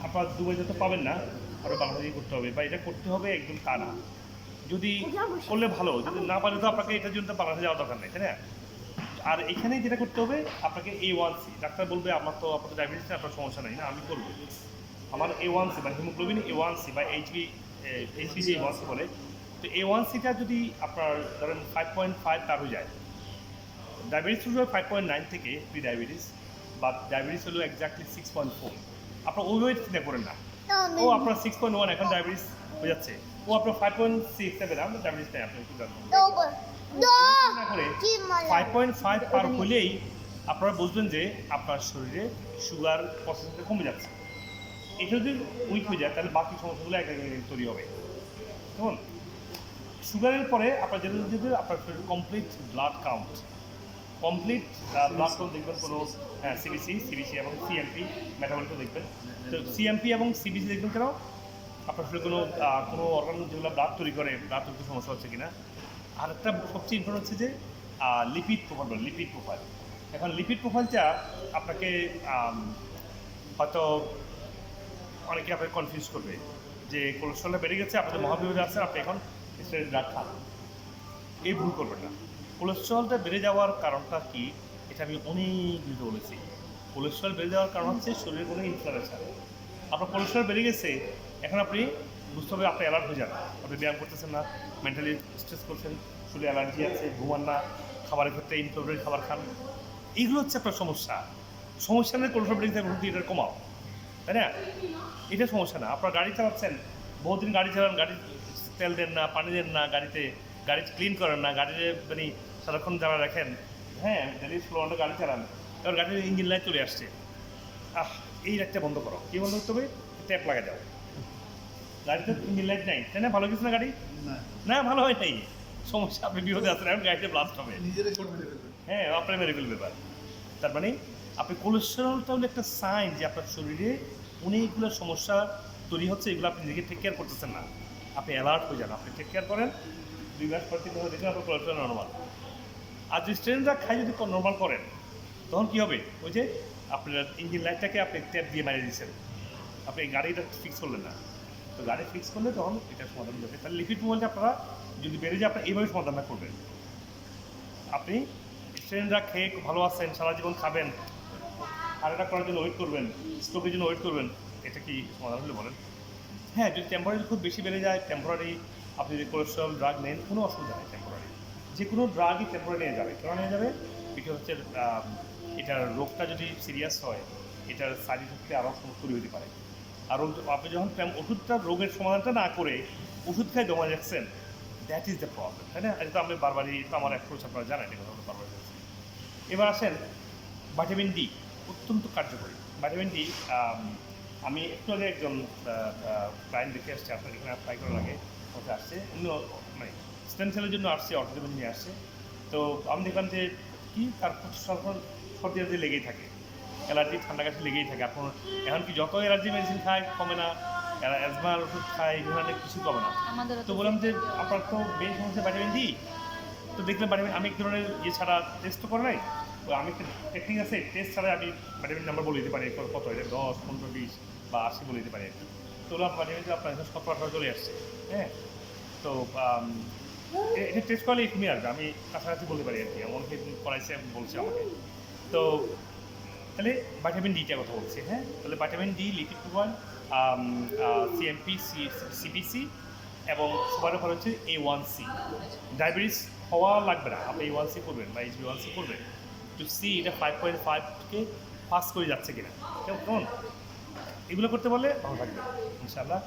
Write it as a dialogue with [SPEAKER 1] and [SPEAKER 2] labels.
[SPEAKER 1] আপনার দুবাইতে তো পাবেন না, আরও বাংলাদেশে করতে হবে বা এটা করতে হবে একদম তা না। যদি করলে ভালো, যদি না পারে তো আপনাকে এটার জন্য তো বাংলাদেশে যাওয়ার দরকার নেই, তাই না? আর এখানে যেটা করতে হবে আপনাকে A1C, ডাক্তার বলবে আমার তো আপনার ডায়াবেটিস আপনার সমস্যা নেই, না আমি করবো। আমার A1C বা হিমোগ্লোবিন A1C বা এইচবি যে A1C বলে, তো A1Cটা যদি আপনার ধরেন 5.5 পার হয়ে যায়, ডায়াবেটিস শুরু হয় 5.9 থেকে প্রি ডায়াবেটিস, বা ডায়াবেটিস হলো এক্স্যাক্টলি 6.4। আপনার ওই ওয়েট চিন্তা করেন না, ও আপনার 6.1 এখন ডায়াবেটিস হয়ে যাচ্ছে, ও আপনার 5.6 আপনার ডায়াবেটিস নেই, আপনি একটু জানবেন না করে 5.5 পার হলেই আপনারা বুঝবেন যে আপনার শরীরে সুগার প্রসেসটা কমে যাচ্ছে। এটা যদি উইক হয়ে যায় তাহলে বাকি সমস্যাগুলো এক এক তৈরি হবে। কেমন? সুগারের পরে আপনার যেটা যদি আপনার complete blood count, complete blood count দেখবেন কোনো সিবিসি এবং সিএমপি মেটাবলিকও দেখবেন। তো সিএমপি এবং সিবিসি দেখবেন কেন? আপনার শরীরে কোনো অর্গান যেগুলো ব্লাড তৈরি করে, ব্লাড তৈরিতে সমস্যা হচ্ছে কিনা। আর একটা সবচেয়ে ইম্পর্টেন্ট হচ্ছে যে লিপিড প্রোফাইল। এখন লিপিড প্রোফাইলটা আপনাকে হয়তো অনেকে আপনাকে কনফিউজ করবে যে কোলেস্ট্রলটা বেড়ে গেছে, আপনাদের মহাবিপদে আছেন, আপনি এখন স্টেরয়েড ড্রাগ খান। এই ভুল করবেন না। কোলেস্ট্রলটা বেড়ে যাওয়ার কারণটা কি এটা আমি অনেকগুলো বলেছি। কোলেস্ট্রল বেড়ে যাওয়ার কারণ হচ্ছে শরীরের কোনো ইনফ্লামেশন। আপনার কোলেস্ট্রল বেড়ে গেছে, এখন আপনি বুঝতে হবে আপনি অ্যালার্ট হয়ে যান, আপনি ব্যায়াম করতেছেন না, মেন্টালি স্ট্রেস করছেন, শরীরে অ্যালার্জি আছে, ঘুমান না, খাবারের ক্ষেত্রে ইনটলারেন্ট খাবার খান, এইগুলো হচ্ছে আপনার সমস্যা নেই। কোলেস্ট্রল বেড়ে গেছে, এটা কমাও, তাই না? এটা সমস্যা না। আপনার গাড়ি চালাচ্ছেন, বহুদিন গাড়ি চালান, গাড়ি তেল দেন না, পানি দেন না, গাড়ি ক্লিন করেন না, গাড়িতে মানে সারাক্ষণ যারা রাখেন, হ্যাঁ ডেলি স্লো গাড়ি চালান, কারণ গাড়ির ইঞ্জিন লাইট চলে আসছে, এই লাইটটা বন্ধ করো। কী বন্ধ করতে হবে? ট্যাপ লাগা যাও। গাড়িতে ইঞ্জিন লাইট নাই, তাই না? ভালো কিছু না গাড়ি, না ভালো হয় নাই, সমস্যা, আপনি বিরোধে আসেন, এখন গাড়িতে ব্লাস্ট হবে, হ্যাঁ আপনার মেরে ফেলবে। ব্যাপার তার মানে আপনি কোলেস্টেরলটা হলো একটা সাইন যে আপনার শরীরে অনেকগুলো সমস্যা তৈরি হচ্ছে, এগুলো আপনি নিজেকে টেক কেয়ার করতেছেন না, আপনি অ্যালার্ট হয়ে যান, আপনি টেক কেয়ার করেন, 2 মাস পর 3 মাস দেখবেন আপনার কোলেস্টেরল নর্মাল। আর যদি স্টেরয়েড খাই যদি নর্মাল করেন, তখন কী হবে? ওই যে আপনার ইঞ্জিন লাইটটাকে আপনি ট্যাপ দিয়ে মারিয়ে দিচ্ছেন, আপনি গাড়িটা ফিক্স করলেন না, তো গাড়ি ফিক্স করলে তখন এটা সমাধান যাবে। তাহলে লিপিড মোবাইলটা আপনারা যদি বেড়ে যায় আপনারা এইভাবে সমাধানটা করবেন। আপনি স্টেরয়েড খেয়ে ভালো আছেন, সারা জীবন খাবেন, হার্ট অ্যাটাক করার জন্য ওয়েট করবেন, স্ট্রোকের জন্য ওয়েট করবেন, এটা কি সমাধান হলে বলেন? হ্যাঁ, যদি টেম্পোরারি খুব বেশি বেড়ে যায়, টেম্পোরারি আপনি যদি কোলেস্ট্রল ড্রাগ নেন, কোনো অসুবিধা নেই। টেম্পোরারি যে কোনো ড্রাগই টেম্পোরারি নিয়ে যাবে, কেন নিয়ে যাবে? এটা হচ্ছে এটার রোগটা যদি সিরিয়াস হয়, এটার সাইড ইফেক্টে আরও সমস্যা হতে পারে। আর আপনি যখন ওষুধটা রোগের সমাধানটা না করে ওষুধ খাই জমা যাচ্ছেন, দ্যাট ইজ দ্য প্রবলেম, তাই না? এটা তো আমি বারবারই, তো আমার অ্যাপ্রোচ আপনারা জানেন, এগুলো আমরা বারবার বলছি। এবার আসেন ভিটামিন ডি, অত্যন্ত কার্যকরী ভিটামিন ডি। আমি একটু আগে একজন ক্লায়েন্ট দেখে আসছে, আপনার এখানে অ্যাপ্লাই করার আগে ওকে আসছে, অন্য মানে স্টেম সেলের জন্য আসছে, অর্থোপেডিক নিয়ে আসছে। তো আমি দেখলাম যে কি তার সর্দি আর্জি লেগেই থাকে, অ্যালার্জি ঠান্ডা কাশি লেগেই থাকে। আপনার এখন কি যত অ্যালার্জি মেডিসিন খায় কমে না, অ্যাজমার ওষুধ খায়, এগুলো কিছু কমে না। তো বললাম যে আপনার তো মেন সমস্যা ভিটামিন ডি। তো দেখলাম ভিটামিন, আমি এক ধরনের ইয়ে ছাড়া টেস্ট তো করে নাই, তো আমি একটা টেকনিক আছে, টেস্ট ছাড়া আমি ভিটামিন নাম্বার বলে দিতে পারি কত, এটা 10, 15, 20 বা 80 বলে দিতে পারি আর কি। তো ওরা ভিটামিনটা আপনার 17-18 চলে আসছে, হ্যাঁ। তো এটা টেস্ট করলে কমে আসবে, আমি কাছাকাছি বলতে পারি আর কি, এমন করাইছে বলছে আমাকে। তো তাহলে ভিটামিন ডিটা কথা বলছি, হ্যাঁ। তাহলে vitamin D, lipid profile, CMP, CBC এবং সবার উপর হচ্ছে A1C। ডায়াবেটিস হওয়া লাগবে না, আপনি A1C করবেন বা HbA1C করবেন, টু সি এটা 5.5কে পাস করে যাচ্ছে কিনা, কেমন? এগুলো করতে পারলে ভালো থাকবে ইনশাআল্লাহ।